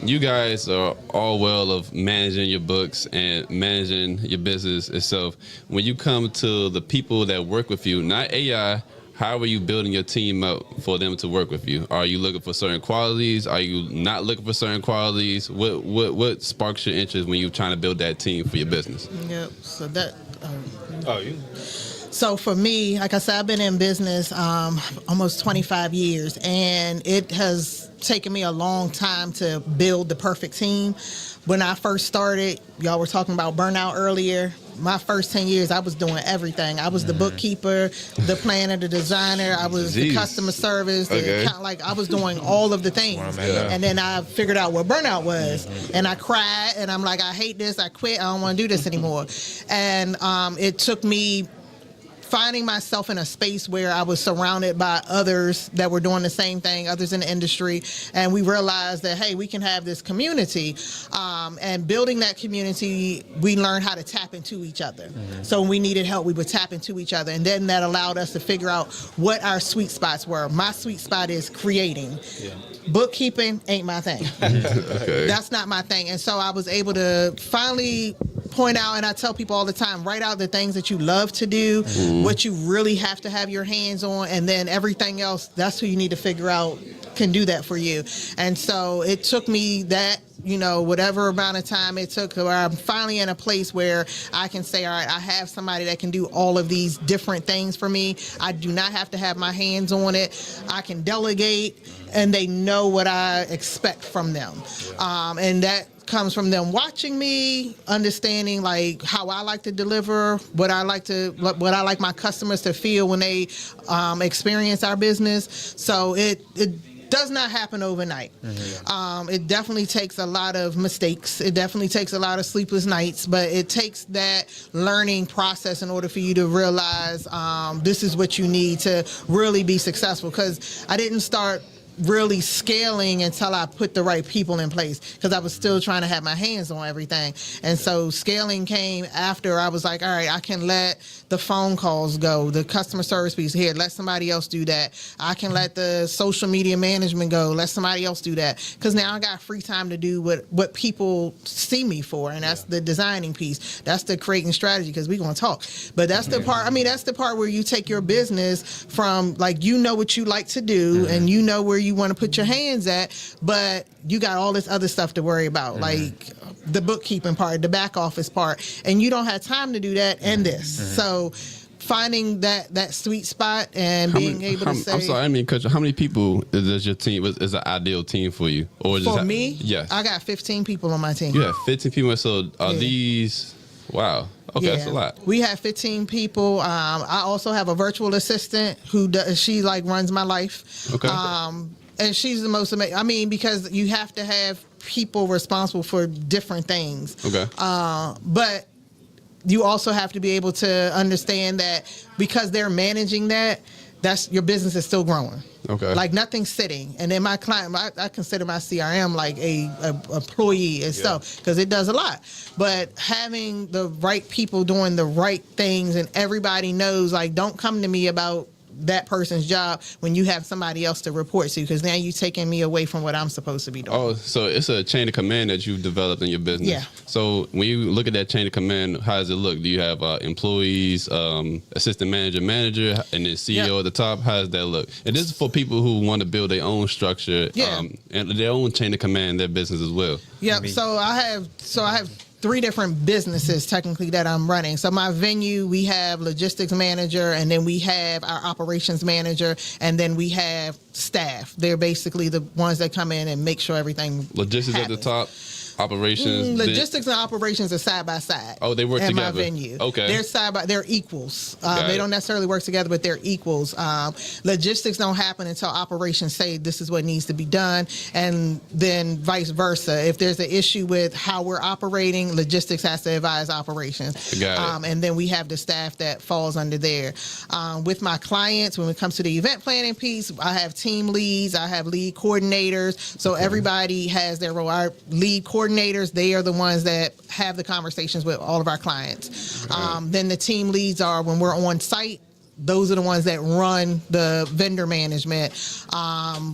you guys are all well of managing your books and managing your business itself. When you come to the people that work with you, not AI, how are you building your team up for them to work with you? Are you looking for certain qualities? Are you not looking for certain qualities? What sparks your interest when you're trying to build that team for your business? Yep. So that. you. So for me, like I said, I've been in business almost 25 years, and it has taken me a long time to build the perfect team. When I first started, y'all were talking about burnout earlier. My first 10 years, I was doing everything. I was the bookkeeper, the planner, the designer. I was the customer service. I was doing all of the things. And then I figured out what burnout was. And I cried, and I'm like, I hate this. I quit. I don't want to do this anymore. And it took me finding myself in a space where I was surrounded by others that were doing the same thing, others in the industry, and we realized that, hey, we can have this community, and building that community, we learned how to tap into each other. So when we needed help, we would tap into each other, and then that allowed us to figure out what our sweet spots were. My sweet spot is creating. Bookkeeping ain't my thing. That's not my thing. And so I was able to finally point out, and I tell people all the time, write out the things that you love to do, what you really have to have your hands on, and then everything else, that's who you need to figure out can do that for you. And so it took me that, whatever amount of time it took, where I'm finally in a place where I can say, all right, I have somebody that can do all of these different things for me. I do not have to have my hands on it. I can delegate, and they know what I expect from them. And that comes from them watching me, understanding like how I like to deliver, what I like my customers to feel when they experience our business. So it does not happen overnight. It definitely takes a lot of mistakes. It definitely takes a lot of sleepless nights, but it takes that learning process in order for you to realize this is what you need to really be successful. Because I didn't start really scaling until I put the right people in place, because I was still trying to have my hands on everything. And so scaling came after I was like, all right, I can let the phone calls go, the customer service piece here, let somebody else do that. I can let the social media management go, let somebody else do that. Because now I got free time to do what people see me for, and that's the designing piece. That's the creating strategy, because we're going to talk. But that's the part, I mean, that's the part where you take your business from, like, you know what you like to do, and you know where you want to put your hands at, but you got all this other stuff to worry about, like the bookkeeping part, the back office part, and you don't have time to do that and this. So finding that sweet spot and being able to say, I'm sorry, I mean, Coach, how many people is your team, is an ideal team for you? Or for me, yes, I got 15 people on my team. You have 15 people, so are these, wow. Okay, that's a lot. We have 15 people. I also have a virtual assistant who does, she like runs my life. Okay. And she's the most amazing. I mean, because you have to have people responsible for different things. Okay. But you also have to be able to understand that because they're managing that, that's your business is still growing. Okay. Like nothing's sitting. And then my client, I consider my CRM like a employee itself, because it does a lot. But having the right people doing the right things, and everybody knows, like, don't come to me about that person's job when you have somebody else to report to, because now you're taking me away from what I'm supposed to be doing. Oh, so it's a chain of command that you've developed in your business. Yeah. So when you look at that chain of command, how does it look? Do you have employees, assistant manager, and then CEO at the top? How does that look? And this is for people who want to build their own structure and their own chain of command in their business as well. Yep. So I have 3 different businesses technically that I'm running. So my venue, we have logistics manager, and then we have our operations manager, and then we have staff. They're basically the ones that come in and make sure everything Logistics happens. at the top, operations. Logistics and operations are side by side. Oh, they work in together. my venue. Okay. They're equals. Got They it. don't necessarily work together, but they're equals. Logistics don't happen until operations say this is what needs to be done, and then vice versa. If there's an issue with how we're operating, logistics has to advise operations. Got it. And then we have the staff that falls under there. With my clients, when it comes to the event planning piece, I have team leads, I have lead coordinators. So everybody has their role. Our lead coordinators, they are the ones that have the conversations with all of our clients. Then the team leads are when we're on site. Those are the ones that run the vendor management.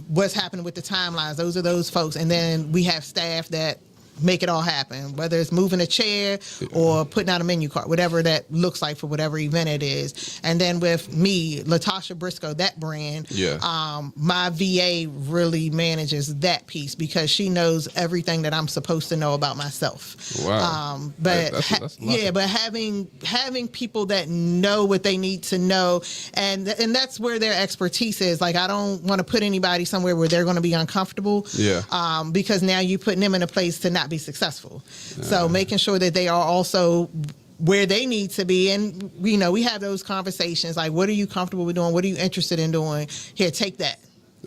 What's happening with the timelines? Those are those folks. And then we have staff that make it all happen, whether it's moving a chair or putting out a menu card, whatever that looks like for whatever event it is. And then with me, Latasha Briscoe, that brand, my VA really manages that piece, because she knows everything that I'm supposed to know about myself. Wow. But that's but having people that know what they need to know, and that's where their expertise is. Like, I don't want to put anybody somewhere where they're going to be uncomfortable. Yeah. Because now you're putting them in a place to not be successful. So making sure that they are also where they need to be. And, you know, we have those conversations like, what are you comfortable with doing? What are you interested in doing? Here, take that.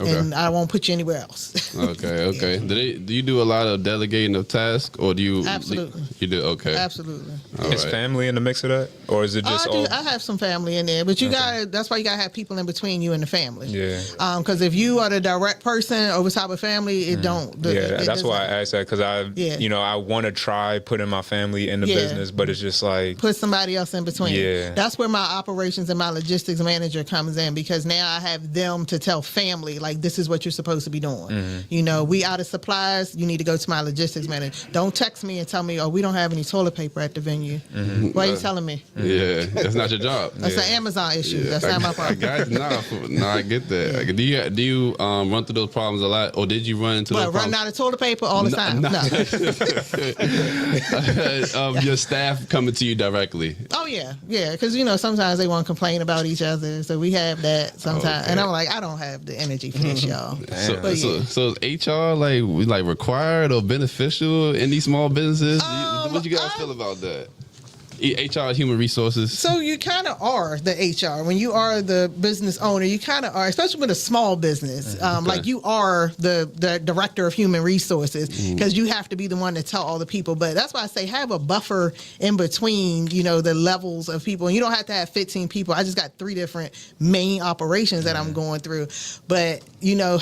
Okay. And I won't put you anywhere else. Okay. Do you do a lot of delegating of tasks, or do you? Absolutely. You do. Okay. Absolutely. All Is right. family in the mix of that, or is it just all? I have some family in there, but that's why you gotta have people in between you and the family. Yeah. Because if you are the direct person over top of family, it don't. That's why I asked that, because I want to try putting my family in the Yeah. business, but it's just like, put somebody else in between. Yeah. That's where my operations and my logistics manager comes in, because now I have them to tell family, like, this is what you're supposed to be doing. You know, we out of supplies, you need to go to my logistics manager. Don't text me and tell me, oh, we don't have any toilet paper at the venue. Why are you telling me? Yeah, that's not your job. That's an Amazon issue. That's not my problem. I got you. I get that. Do you run through those problems a lot, or did you run into those Run problems? out of toilet paper all the time. No. Your staff coming to you directly. Oh yeah, because sometimes they want to complain about each other, so we have that sometimes. Okay. And I'm like, I don't have the energy strategy for this, y'all. But yeah. So is HR like required or beneficial in these small businesses? What you guys feel about that? HR, human resources. So you kind of are the HR when you are the business owner. You kind of are, especially with a small business. Like you are the director of human resources because you have to be the one to tell all the people. But that's why I say have a buffer in between, the levels of people. And you don't have to have 15 people. I just got 3 different main operations that I'm going through. But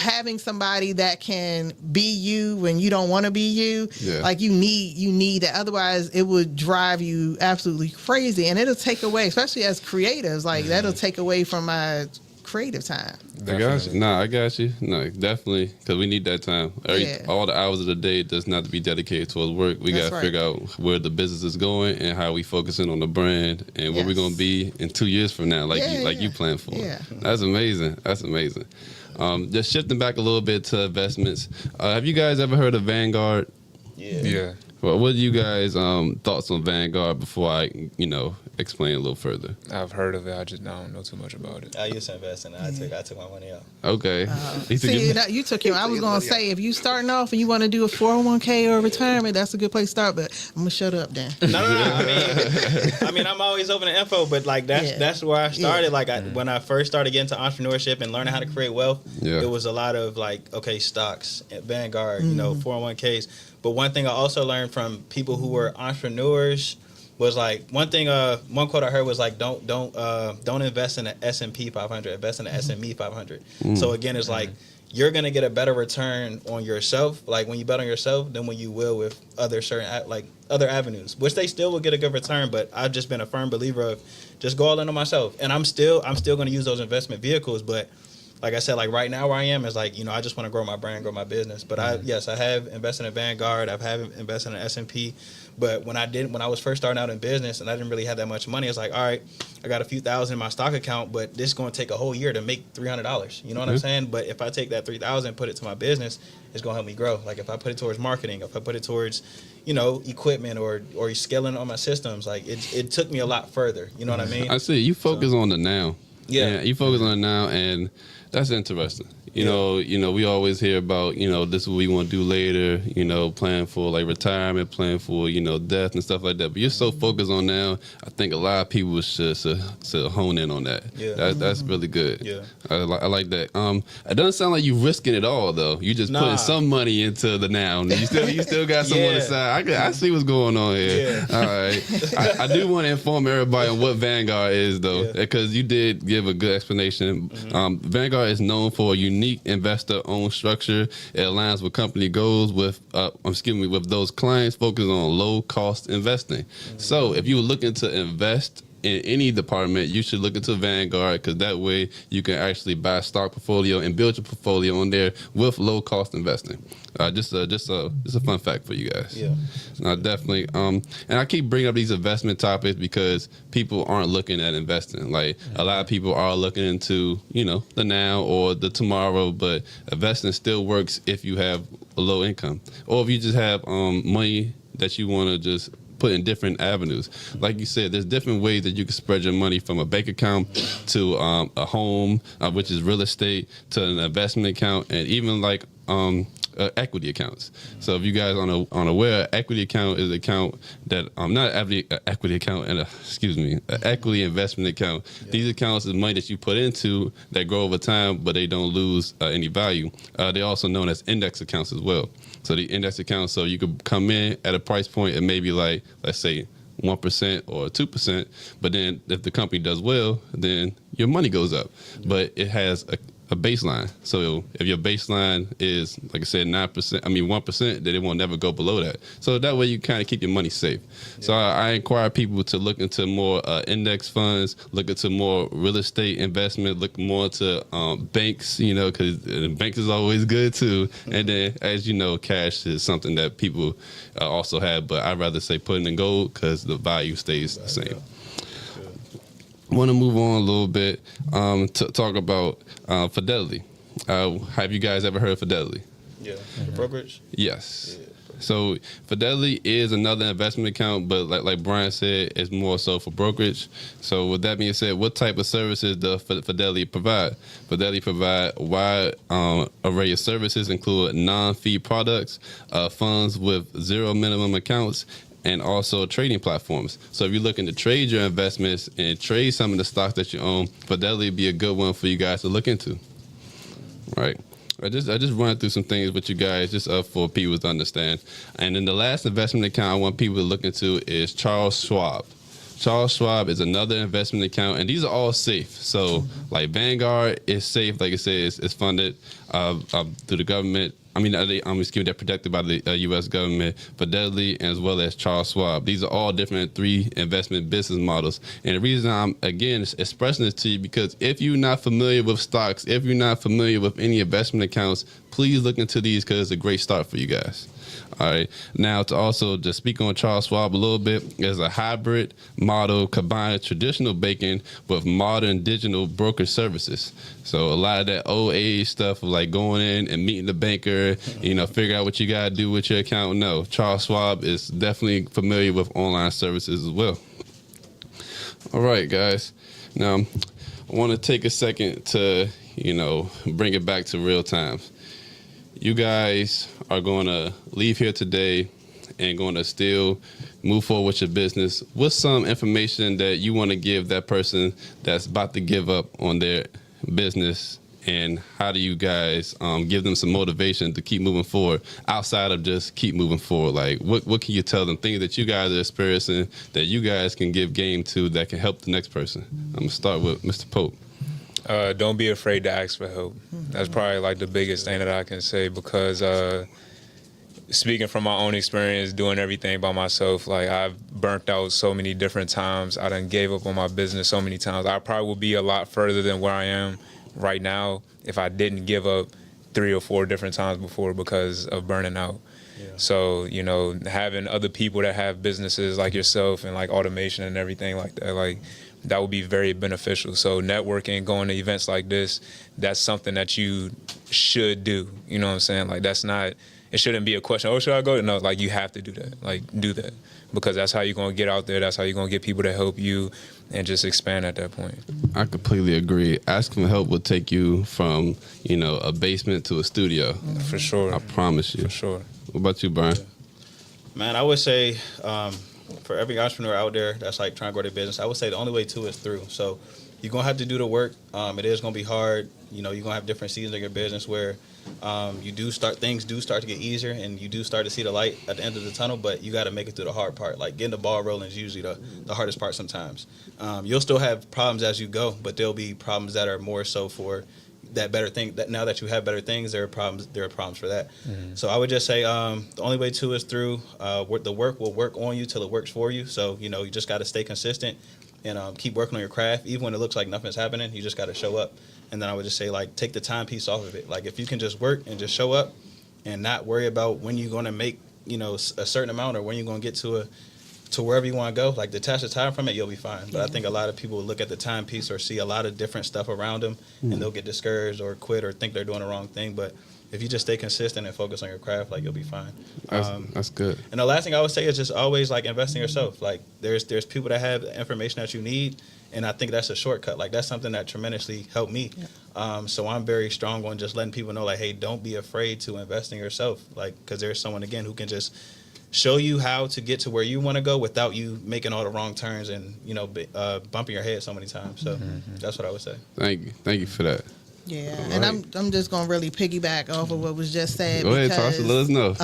having somebody that can be you when you don't want to be you, like you need that. Otherwise, it would drive you absolutely crazy, and it'll take away, especially as creatives, like that'll take away from my creative time. I got you. I got you. No, definitely, because we need that time. All the hours of the day does not to be dedicated towards work. We got to figure out where the business is going and how we focusing on the brand and where we're going to be in 2 years from now, like you plan for. Yeah. That's amazing. Just shifting back a little bit to investments. Have you guys ever heard of Vanguard? Yeah. Well, what are you guys' thoughts on Vanguard before I, explain a little further? I've heard of it. I just don't know too much about it. I used to invest in it. I took my money out. Okay. You took your. I was going to say if you starting off and you want to do a 401k or retirement, that's a good place to start. But I'm gonna shut up, Dan. No. I mean, I'm always open to info, but that's where I started. When I first started getting to entrepreneurship and learning how to create wealth, it was a lot of stocks, Vanguard, 401ks. But one thing I also learned from people who were entrepreneurs was one quote I heard was don't invest in the S&P 500, invest in the SME 500. So again, it's you're gonna get a better return on yourself, when you bet on yourself, than when you will with other other avenues, which they still will get a good return. But I've just been a firm believer of just go all in on myself, and I'm still gonna use those investment vehicles, but. Like I said, right now where I am is I just want to grow my brand, grow my business. But I have invested in Vanguard. I've invested in S&P. But when I was first starting out in business and I didn't really have that much money, it's all right, I got a few thousand in my stock account, but this is going to take a whole year to make $300. You know what I'm saying? But if I take that $3,000 and put it to my business, it's going to help me grow. If I put it towards marketing, if I put it towards, equipment or scaling on my systems, it took me a lot further. You know what I mean? I see. You focus on the now. Yeah. You focus on the now, and that's interesting. We always hear about, this is what we want to do later, plan for retirement, plan for, death and stuff like that. But you're so focused on now, I think a lot of people should hone in on that. Yeah. That's really good. Yeah. I like that. It doesn't sound like you're risking it all, though. You just putting some money into the now. You still got some on the side. I see what's going on here. Yeah. All right. I do want to inform everybody on what Vanguard is, though, because you did give a good explanation. Vanguard is known for a unique investor-owned structure. It aligns with company goals with those clients focused on low-cost investing. So if you're looking to invest in any department, you should look into Vanguard, because that way you can actually buy a stock portfolio and build your portfolio on there with low-cost investing. Just a fun fact for you guys. Yeah, definitely. And I keep bringing up these investment topics because people aren't looking at investing. A lot of people are looking into the now or the tomorrow, but investing still works if you have a low income or if you just have money that you want to just put in different avenues. Like you said, there's different ways that you can spread your money, from a bank account to a home, which is real estate, to an investment account, and even equity accounts. So if you guys aren't aware, equity account is an account that not every equity account, and an equity investment account. Yeah. These accounts is money that you put into that grow over time, but they don't lose any value. They're also known as index accounts as well. So the index accounts, so you could come in at a price point and maybe let's say 1% or 2%, but then if the company does well, then your money goes up. But it has a baseline. So if your baseline is, like I said, 1%, then it won't never go below that. So that way you kind of keep your money safe. Yeah. So I inquire people to look into more index funds, look into more real estate investment, look more into banks, because banks is always good too. And then, as you know, cash is something that people also have, but I'd rather say put it in gold because the value stays the same. Want to move on a little bit to talk about Fidelity. Have you guys ever heard of Fidelity? Yeah. The brokerage? Yes. Yeah. So Fidelity is another investment account, but like Brian said, it's more so for brokerage. So with that being said, what type of services does Fidelity provide? Fidelity provide a wide array of services, include non-fee products, funds with zero minimum accounts, and also trading platforms. So if you're looking to trade your investments and trade some of the stocks that you own, Fidelity would be a good one for you guys to look into. Right. I just run through some things with you guys just for people to understand. And then the last investment account I want people to look into is Charles Schwab. Charles Schwab is another investment account, and these are all safe. So like Vanguard is safe, like I said, it's funded through the government. I mean, they're protected by the U.S. government, Fidelity, as well as Charles Schwab. These are all different 3 investment business models. And the reason I'm, again, expressing this to you, because if you're not familiar with stocks, if you're not familiar with any investment accounts, please look into these because it's a great start for you guys. All right. Now, to also just speak on Charles Schwab a little bit, there's a hybrid model combining traditional banking with modern digital broker services. So a lot of that old age stuff of like going in and meeting the banker, figure out what you got to do with your account. No, Charles Schwab is definitely familiar with online services as well. All right, guys. Now, I want to take a second to, bring it back to real time. You guys are going to leave here today and going to still move forward with your business. What's some information that you want to give that person that's about to give up on their business, and how do you guys give them some motivation to keep moving forward outside of just keep moving forward? Like, what can you tell them, things that you guys are experiencing that you guys can give game to that can help the next person? I'm going to start with Mr. Pope. Don't be afraid to ask for help. That's probably like the biggest thing that I can say, because speaking from my own experience, doing everything by myself, like I've burnt out so many different times. I done gave up on my business so many times. I probably would be a lot further than where I am right now if I didn't give up 3 or 4 different times before because of burning out. Yeah. So, having other people that have businesses like yourself and like automation and everything like that, like that would be very beneficial. So networking, going to events like this, that's something that you should do. You know what I'm saying? Like it shouldn't be a question, oh, should I go? No, like you have to do that. Like do that, because that's how you're going to get out there. That's how you're going to get people to help you and just expand at that point. I completely agree. Asking for help will take you from, a basement to a studio. For sure. I promise you. For sure. What about you, Brian? Man, I would say for every entrepreneur out there that's like trying to grow their business, I would say the only way to is through. So you're going to have to do the work. It is going to be hard. You're going to have different seasons of your business where things do start to get easier and you do start to see the light at the end of the tunnel, but you got to make it through the hard part. Like getting the ball rolling is usually the hardest part sometimes. You'll still have problems as you go, but there'll be problems that are more so for that better thing. That now that you have better things, there are problems for that. Mm-hmm. So I would just say the only way to is through. The work will work on you till it works for you. So you just got to stay consistent and keep working on your craft. Even when it looks like nothing's happening, you just got to show up. And then I would just say, like, take the timepiece off of it. Like, if you can just work and just show up and not worry about when you're going to make, a certain amount or when you're going to get to wherever you want to go, like, detach the time from it, you'll be fine. But I think a lot of people look at the timepiece or see a lot of different stuff around them, and they'll get discouraged or quit or think they're doing the wrong thing. But if you just stay consistent and focus on your craft, like, you'll be fine. That's good. And the last thing I would say is just always, like, invest in yourself. Like, there's people that have the information that you need, and I think that's a shortcut. Like, that's something that tremendously helped me. Yeah. So I'm very strong on just letting people know, like, hey, don't be afraid to invest in yourself. Like, because there's someone, again, who can just show you how to get to where you want to go without you making all the wrong turns and, bumping your head so many times. So that's what I would say. Thank you for that. Yeah, all and right. I'm just gonna really piggyback off of what was just said. Go ahead, Tasha, let us know.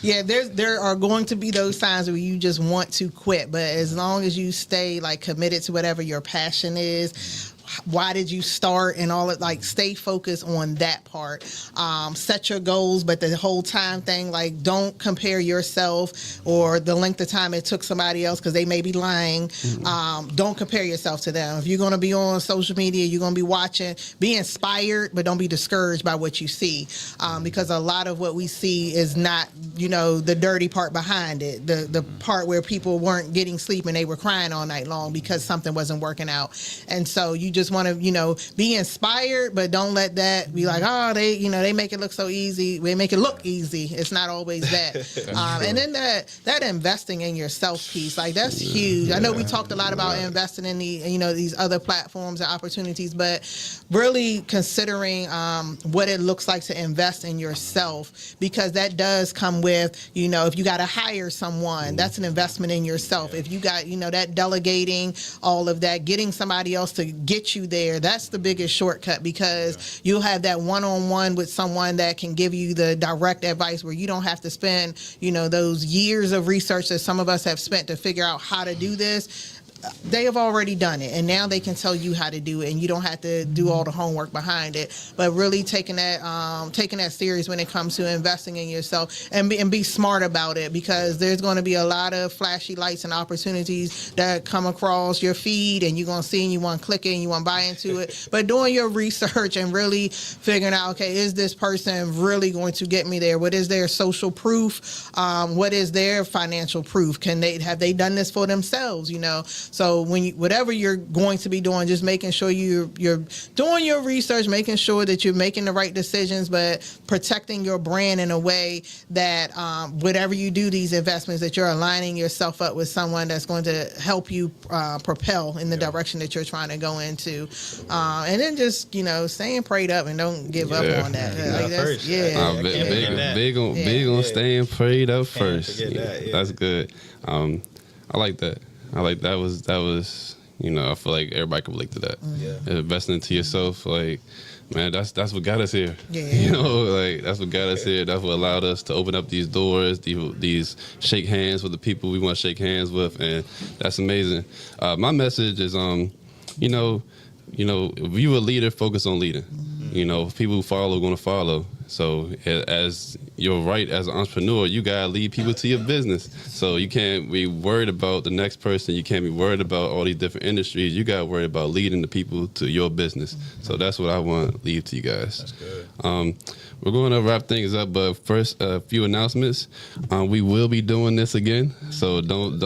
Yeah, there are going to be those times where you just want to quit, but as long as you stay like committed to whatever your passion is, why did you start and all it, like stay focused on that part. Set your goals, but the whole time thing, like don't compare yourself or the length of time it took somebody else because they may be lying. Don't compare yourself to them. If you're going to be on social media, you're going to be watching, be inspired, but don't be discouraged by what you see, because a lot of what we see is not, the dirty part behind it, the part where people weren't getting sleep and they were crying all night long because something wasn't working out. And so you just want to, be inspired, but don't let that be like, oh, they make it look so easy. They make it look easy. It's not always that. And then that investing in yourself piece, like that's huge. I know we talked a lot about investing in these other platforms and opportunities, but really considering what it looks like to invest in yourself, because that does come with, if you got to hire someone, that's an investment in yourself. If you got, that delegating, all of that, getting somebody else to get you there, that's the biggest shortcut, because you'll have that one-on-one with someone that can give you the direct advice where you don't have to spend, those years of research that some of us have spent to figure out how to do this. They have already done it, and now they can tell you how to do it, and you don't have to do all the homework behind it. But really taking that serious when it comes to investing in yourself, and be smart about it, because there's going to be a lot of flashy lights and opportunities that come across your feed, and you're going to see and you want to click it and you want to buy into it. But doing your research and really figuring out, okay, is this person really going to get me there? What is their social proof? What is their financial proof? Have they done this for themselves? So whatever you're going to be doing, just making sure you're doing your research, making sure that you're making the right decisions, but protecting your brand in a way that whatever you do these investments, that you're aligning yourself up with someone that's going to help you propel in the direction that you're trying to go into. And then just, staying prayed up and don't give up on that. Big on staying prayed up first. That, That's good. I like that. That was I feel like everybody can relate to that. Investing into yourself, like, man, that's what got us here. That's what got us here. That's what allowed us to open up these doors, these shake hands with the people we want to shake hands with, and that's amazing. My message is, if you a leader, focus on leading. People who follow are going to follow. So as you're right, as an entrepreneur, you got to lead people to your business. So you can't be worried about the next person. You can't be worried about all these different industries. You got to worry about leading the people to your business. So that's what I want to leave to you guys. That's good. We're going to wrap things up, but first, a few announcements. We will be doing this again, so don't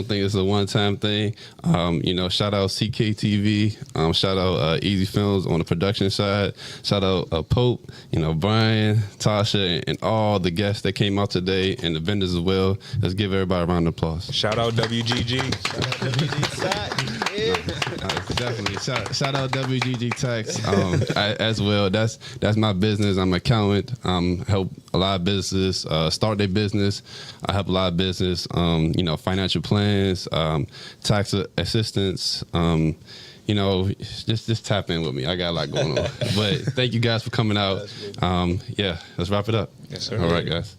think it's a one-time thing. Shout out CKTV, shout out Easy Films on the production side. Shout out Pope, Brian, Tasha, and all the guests that came out today, and the vendors as well. Let's give everybody a round of applause. Shout out WGG. Definitely. Shout out WGG Tax as well. That's my business. I'm an accountant. Help a lot of businesses start their business. I help a lot of business, financial plans, tax assistance. Just tap in with me. I got a lot going on. But thank you guys for coming out. Let's wrap it up. Yes, sir. All right, guys.